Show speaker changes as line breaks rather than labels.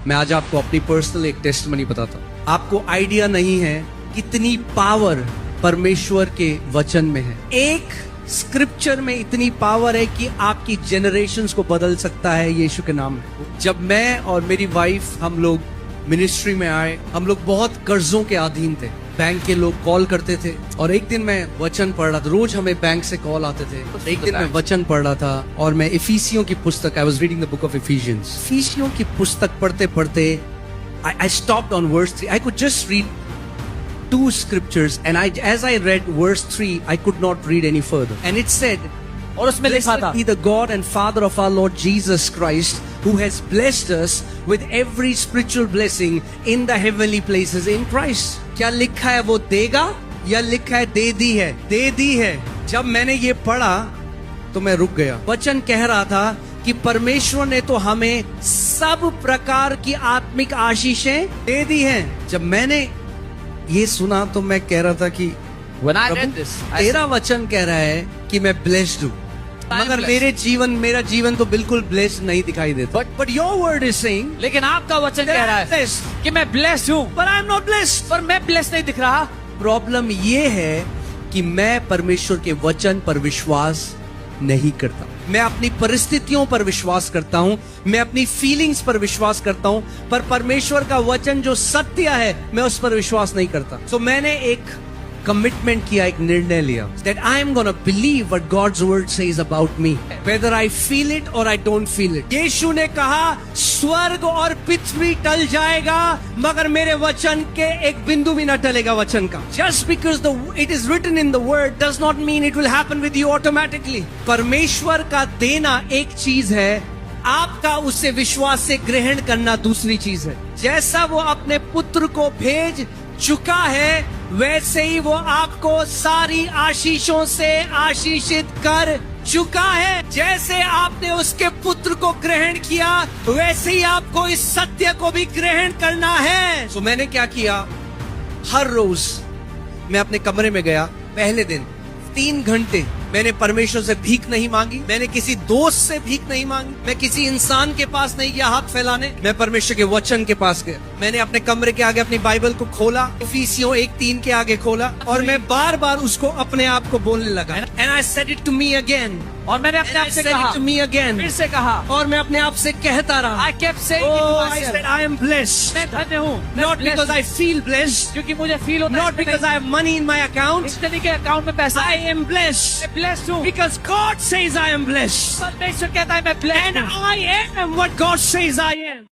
मैं आज आपको अपनी पर्सनल एक टेस्टमनी बताता हूँ। आपको आइडिया नहीं है कितनी पावर परमेश्वर के वचन में है। एक स्क्रिप्चर में इतनी पावर है कि आपकी जनरेशंस को बदल सकता है यीशु के नाम में। जब मैं और मेरी वाइफ हम लोग मिनिस्ट्री में आए, हम लोग बहुत कर्जों के अधीन थे। बैंक के लोग कॉल करते थे और एक दिन मैं वचन पढ़ रहा था। रोज हमें बैंक से कॉल आते थे। एक दिन मैं वचन पढ़ रहा था और मैं इफिसियों की पुस्तक, I was reading the book of Ephesians, इफिसियों की पुस्तक पढ़ते पढ़ते I stopped on verse 3. I could just read 2 scriptures and as I read verse 3, I could not read any further. And it said,
और उसमें लिखा था,
"Blessed be the God and Father of our Lord Jesus Christ, who has blessed us with every spiritual blessing in the heavenly places in Christ." क्या लिखा है वो देगा या लिखा है दे दी है? दे दी है। जब मैंने ये पढ़ा तो मैं रुक गया। वचन कह रहा था कि परमेश्वर ने तो हमें सब प्रकार की आत्मिक आशीषें दे दी हैं। जब मैंने ये सुना तो मैं कह रहा था कि
When I read this,
तेरा वचन कह रहा है कि मैं ब्लेस्ड हूँ, मगर मेरा जीवन तो बिल्कुल ब्लेस्ड नहीं दिखाई देता। But your word is saying,
लेकिन आपका वचन कह रहा है कि मैं ब्लेस्ड हूँ,
but I'm not blessed।
पर मैं ब्लेस्ड नहीं दिख रहा।
प्रॉब्लम ये है कि मैं परमेश्वर के वचन पर विश्वास नहीं करता। मैं अपनी परिस्थितियों पर विश्वास करता हूँ, मैं अपनी फीलिंग्स पर विश्वास करता हूँ, पर परमेश्वर का वचन जो सत्य है मैं उस पर विश्वास नहीं करता। तो मैंने एक कमिटमेंट किया, एक निर्णय लिया that I am gonna believe what God's word says about me, whether I feel it or I don't feel it। यीशु ने कहा स्वर्ग और पृथ्वी टल जाएगा मगर मेरे वचन के एक बिंदु भी न टलेगा वचन का। Just because it is written in the word does not mean it will happen with you automatically। परमेश्वर का देना एक चीज है, आपका उससे विश्वास से ग्रहण करना दूसरी चीज है। जैसा वो अपने पुत्र को भेज चुका है वैसे ही वो आपको सारी आशीषों से आशीषित कर चुका है। जैसे आपने उसके पुत्र को ग्रहण किया वैसे ही आपको इस सत्य को भी ग्रहण करना है। तो मैंने क्या किया, हर रोज मैं अपने कमरे में गया। पहले दिन 3 घंटे मैंने परमेश्वर से भीख नहीं मांगी, मैंने किसी दोस्त से भीख नहीं मांगी, मैं किसी इंसान के पास नहीं गया हाथ फैलाने, मैं परमेश्वर के वचन के पास गया। मैंने अपने कमरे के आगे अपनी बाइबल को खोला, इफिसियों 1:3 के आगे खोला और मैं बार बार उसको अपने आप को बोलने लगा। And I said it to me again।
और मैंने अपने आप से कहा,
to me again।
फिर से कहा,
और मैं अपने आप से कहता रहा।
I kept saying it to myself।
I said I am blessed।
मैं धन्य हूँ।
Not because I feel blessed।
क्योंकि मुझे फील होता है।
Not because I have money in my account।
इसलिए कि अकाउंट में पैसा।
I am blessed।
मैं ब्लेस्ड हूँ।
Because God says I am blessed।
परमेश्वर कहता है मैं ब्लेस्ड हूँ।
And I am what God says I am।